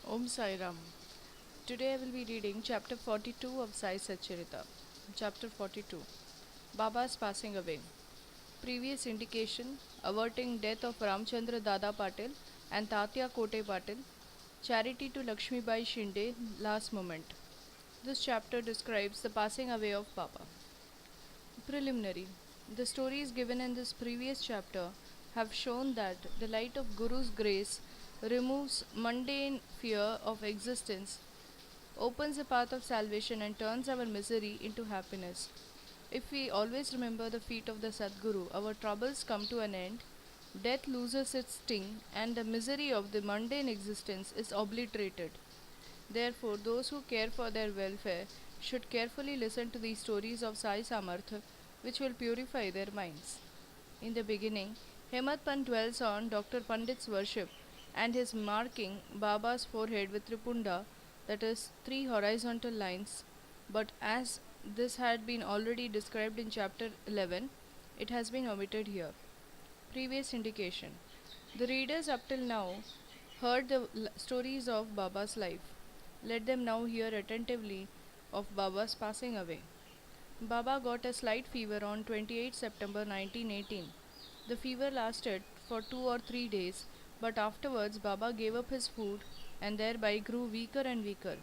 Om Sai Ram. Today I will be reading chapter 42 of Sai Satcharita. Chapter 42 Baba's passing away. Previous indication averting death of Ramchandra Dada Patil and Tatya Kote Patil. Charity to Lakshmi Bai Shinde, last moment. This chapter describes the passing away of Baba. Preliminary. The stories given in this previous chapter have shown that the light of Guru's grace removes mundane fear of existence, opens the path of salvation, and turns our misery into happiness. If we always remember the feet of the Sadguru, our troubles come to an end, death loses its sting, and the misery of the mundane existence is obliterated. Therefore, those who care for their welfare should carefully listen to these stories of Sai Samartha, which will purify their minds. In the beginning, Hemad Pant dwells on Dr. Pandit's worship and his marking Baba's forehead with Tripunda, that is, three horizontal lines. But as this had been already described in chapter 11, it has been omitted here. Previous indication. The readers up till now heard the stories of Baba's life. Let them now hear attentively of Baba's passing away. Baba got a slight fever on 28 September 1918. The fever lasted for 2 or 3 days, but afterwards Baba gave up his food and thereby grew weaker and weaker.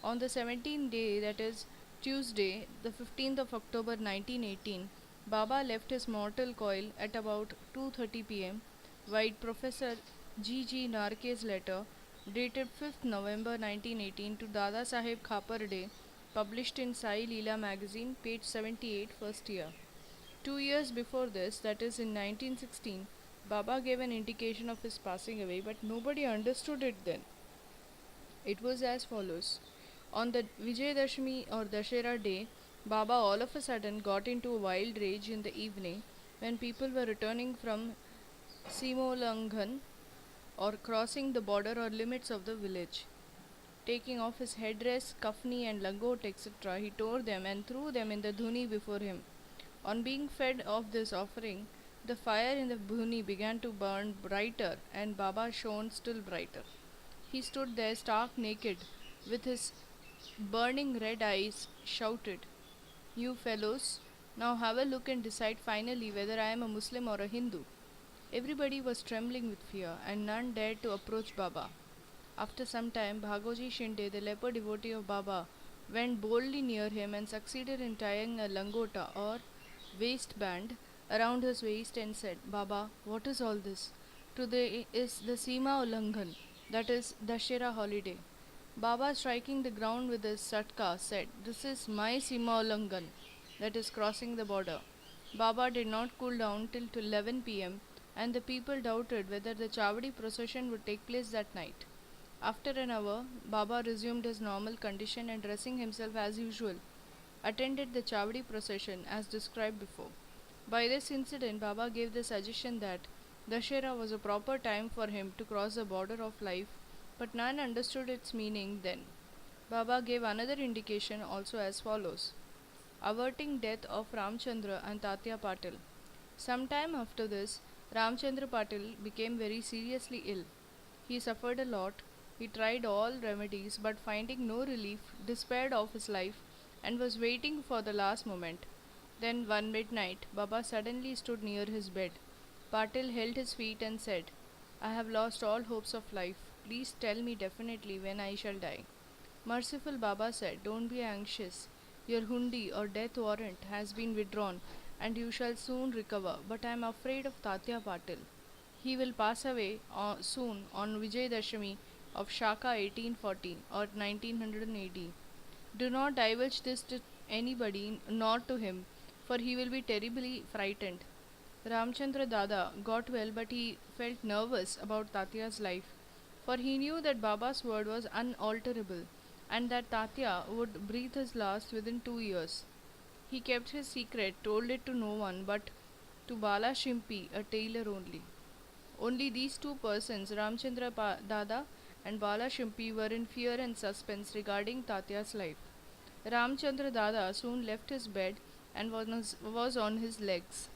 On the 17th day, that is Tuesday, the 15th of October 1918, Baba left his mortal coil at about 2:30 p.m. Vide Professor G. G. Narke's letter dated 5th November 1918 to Dada Saheb Khaparde, published in Sai Leela magazine, page 78, first year. 2 years before this, that is in 1916, Baba gave an indication of his passing away, but nobody understood it then. It was as follows. On the Vijayadashmi or Dashera day, Baba all of a sudden got into a wild rage in the evening when people were returning from Simolanghan or crossing the border or limits of the village. Taking off his headdress, kafni, and langot, etc., he tore them and threw them in the dhuni before him. On being fed of this offering, the fire in the dhuni began to burn brighter, and Baba shone still brighter. He stood there stark naked, with his burning red eyes, shouted, "You fellows, now have a look and decide finally whether I am a Muslim or a Hindu." Everybody was trembling with fear, and none dared to approach Baba. After some time, Bhagoji Shinde, the leper devotee of Baba, went boldly near him and succeeded in tying a langota or waistband around his waist and said, "Baba, what is all this? Today is the Sima Ulanghan, that is Dashera holiday." Baba, striking the ground with his satka, said, "This is my Sima Ulanghan, that is crossing the border." Baba did not cool down till 11 p.m., and the people doubted whether the Chavadi procession would take place that night. After an hour, Baba resumed his normal condition and, dressing himself as usual, attended the Chavadi procession as described before. By this incident, Baba gave the suggestion that Dashera was a proper time for him to cross the border of life, but none understood its meaning then. Baba gave another indication also as follows: averting death of Ramchandra and Tatya Patil. Some time after this, Ramchandra Patil became very seriously ill. He suffered a lot. He tried all remedies, but finding no relief, despaired of his life and was waiting for the last moment. Then one midnight, Baba suddenly stood near his bed. Patil held his feet and said, "I have lost all hopes of life. Please tell me definitely when I shall die." Merciful Baba said, "Don't be anxious. Your hundi or death warrant has been withdrawn and you shall soon recover, but I am afraid of Tatya Patil. He will pass away soon on Vijayadashami of Shaka 1814 or 1900 AD. Do not divulge this to anybody nor to him, for he will be terribly frightened." Ramchandra Dada got well, but he felt nervous about Tatya's life, for he knew that Baba's word was unalterable and that Tatya would breathe his last within 2 years. He kept his secret, told it to no one but to Bala Shimpi, a tailor only. Only these two persons, Ramchandra Dada and Bala Shimpi, were in fear and suspense regarding Tatya's life. Ramchandra Dada soon left his bed and was on his legs.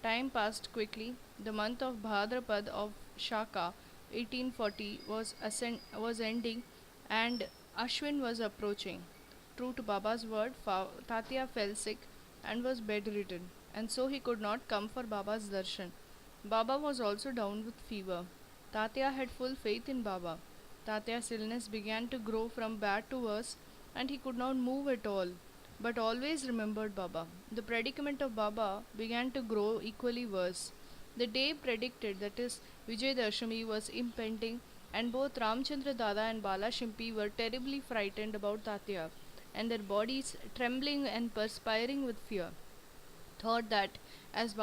Time passed quickly. The month of Bhadrapad of Shaka 1840 was ending and Ashwin was approaching. True to Baba's word, Tatya fell sick and was bedridden, and so he could not come for Baba's darshan. Baba was also down with fever. Tatya had full faith in Baba. Tatya's illness began to grow from bad to worse, and he could not move at all, but always remembered Baba. The predicament of Baba began to grow equally worse. The day predicted, that is, Vijayadashami, was impending, and both Ramchandra Dada and Bala Shimpi were terribly frightened about Tatya, and their bodies trembling and perspiring with fear. Thought that, as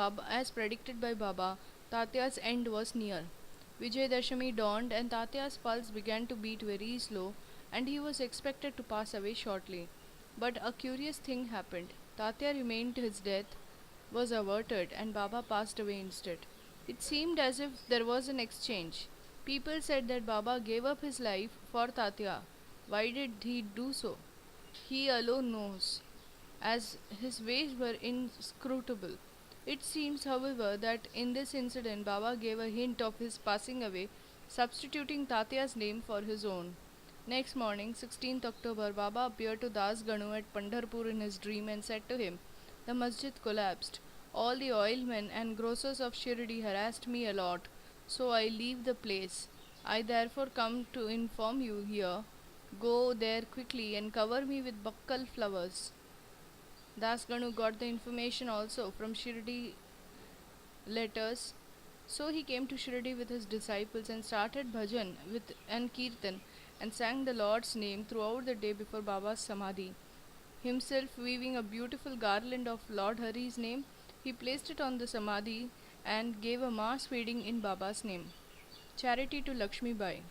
predicted by Baba, Tatya's end was near. Vijayadashami dawned, and Tatya's pulse began to beat very slow, and he was expected to pass away shortly. But a curious thing happened. Tatya remained his death was averted, and Baba passed away instead. It seemed as if there was an exchange. People said that Baba gave up his life for Tatya. Why did he do so? He alone knows, as his ways were inscrutable. It seems, however, that in this incident Baba gave a hint of his passing away, substituting Tatya's name for his own. Next morning, 16th October, Baba appeared to Das Ganu at Pandharpur in his dream and said to him, "The masjid collapsed. All the oilmen and grocers of Shirdi harassed me a lot, so I leave the place. I therefore come to inform you here. Go there quickly and cover me with buckle flowers." Das Ganu got the information also from Shirdi letters. So he came to Shirdi with his disciples and started bhajan with and kirtan and sang the Lord's name throughout the day before Baba's samadhi. Himself weaving a beautiful garland of Lord Hari's name, he placed it on the samadhi and gave a mass feeding in Baba's name. Charity to Lakshmi Bai.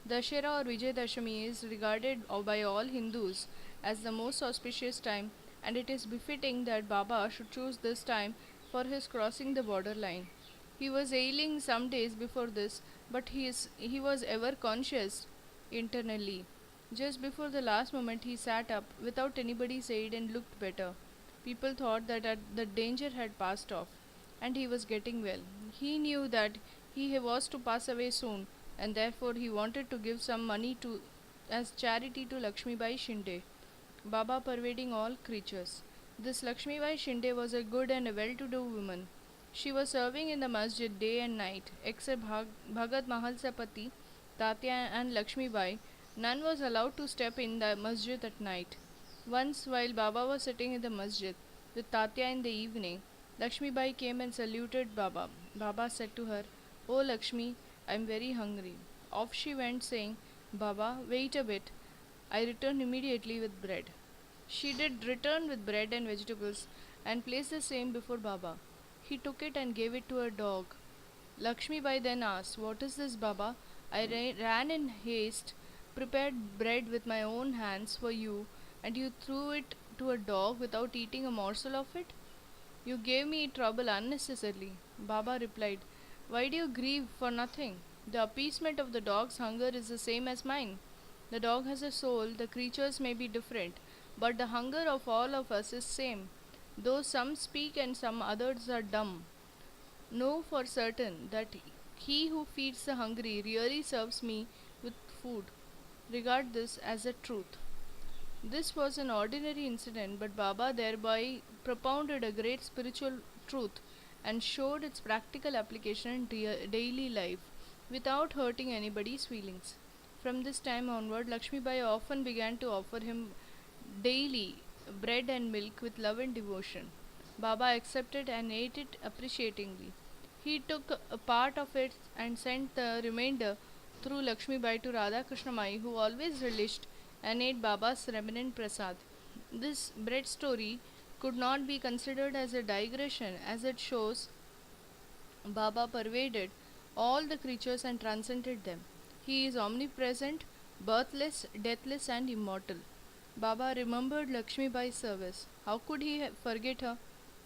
Dashera or Vijayadashami is regarded by all Hindus as the most auspicious time, and it is befitting that Baba should choose this time for his crossing the border line. He was ailing some days before this, but he was ever conscious internally. Just before the last moment, he sat up without anybody's aid and looked better. People thought that the danger had passed off, and he was getting well. He knew that he was to pass away soon, and therefore he wanted to give some money to as charity to Lakshmi Bai Shinde, Baba pervading all creatures. This Lakshmi Bai Shinde was a good and a well-to-do woman. She was serving in the masjid day and night, except Bhagat Mahalsapati, Tatya and Lakshmi Bai. None was allowed to step in the masjid at night. Once, while Baba was sitting in the masjid with Tatya in the evening, Lakshmi Bai came and saluted Baba. Baba said to her, "Oh Lakshmi, I am very hungry." Off she went, saying, "Baba, wait a bit. I return immediately with bread." She did return with bread and vegetables and placed the same before Baba. He took it and gave it to a dog. Lakshmi Bai then asked, "What is this, Baba? I ran in haste, prepared bread with my own hands for you, and you threw it to a dog without eating a morsel of it? You gave me trouble unnecessarily." Baba replied, "Why do you grieve for nothing? The appeasement of the dog's hunger is the same as mine. The dog has a soul, the creatures may be different, but the hunger of all of us is same, though some speak and some others are dumb. Know for certain that he who feeds the hungry really serves me with food. Regard this as a truth." This was an ordinary incident, but Baba thereby propounded a great spiritual truth and showed its practical application in daily life without hurting anybody's feelings. From this time onward, Lakshmi Bai often began to offer him daily bread and milk with love and devotion. Baba accepted and ate it appreciatingly. He took a part of it and sent the remainder through Lakshmi Bai to Radha Krishna Mai, who always relished and ate Baba's remnant prasad. This bread story could not be considered as a digression, as it shows Baba pervaded all the creatures and transcended them. He is omnipresent, birthless, deathless, and immortal. Baba remembered Lakshmi Bai's service. How could he forget her?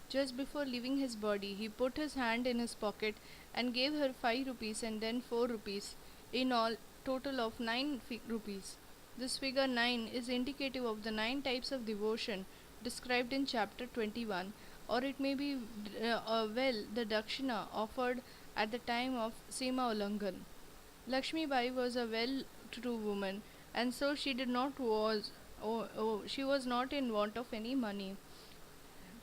Just before leaving his body, he put his hand in his pocket and gave her 5 rupees and then 4 rupees, in all, total of 9 rupees. This figure 9 is indicative of the 9 types of devotion described in chapter 21, or it may be the dakshina offered at the time of Sima Ulangan. Lakshmi Bai was a well-to-do woman, and so she did not was she was not in want of any money.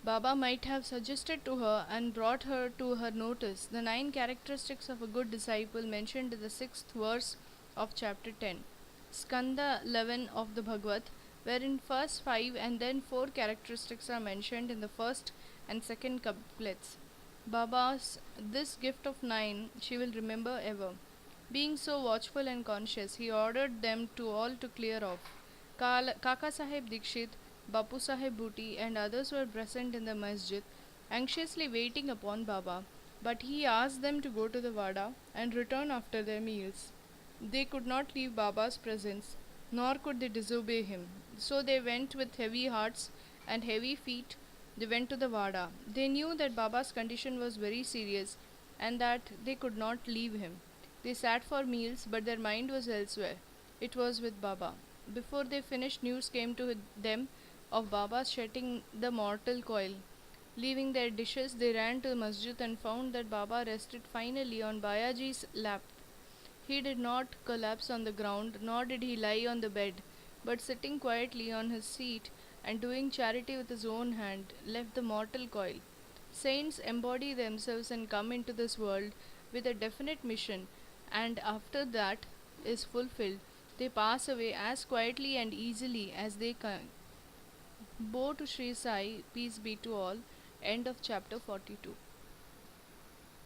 Baba might have suggested to her and brought her to her notice the 9 characteristics of a good disciple mentioned in the 6th verse of chapter 10, Skanda 11 of the Bhagavad, wherein first 5 and then 4 characteristics are mentioned in the first and second couplets. Baba's this gift of 9 she will remember ever. Being so watchful and conscious, he ordered them to all to clear off. Kaka Sahib Dikshit, Bapu Sahib Bhuti, and others were present in the masjid, anxiously waiting upon Baba, but he asked them to go to the Wada and return after their meals. They could not leave Baba's presence, nor could they disobey him. So they went with heavy hearts and heavy feet. They went to the Wada. They knew that Baba's condition was very serious and that they could not leave him. They sat for meals, but their mind was elsewhere. It was with Baba. Before they finished, news came to them of Baba shedding the mortal coil. Leaving their dishes, they ran to the masjid and found that Baba rested finally on Bayaji's lap. He did not collapse on the ground, nor did he lie on the bed, but sitting quietly on his seat and doing charity with his own hand, left the mortal coil. Saints embody themselves and come into this world with a definite mission, and after that is fulfilled, they pass away as quietly and easily as they came. Bow to Sri Sai, peace be to all. End of chapter 42.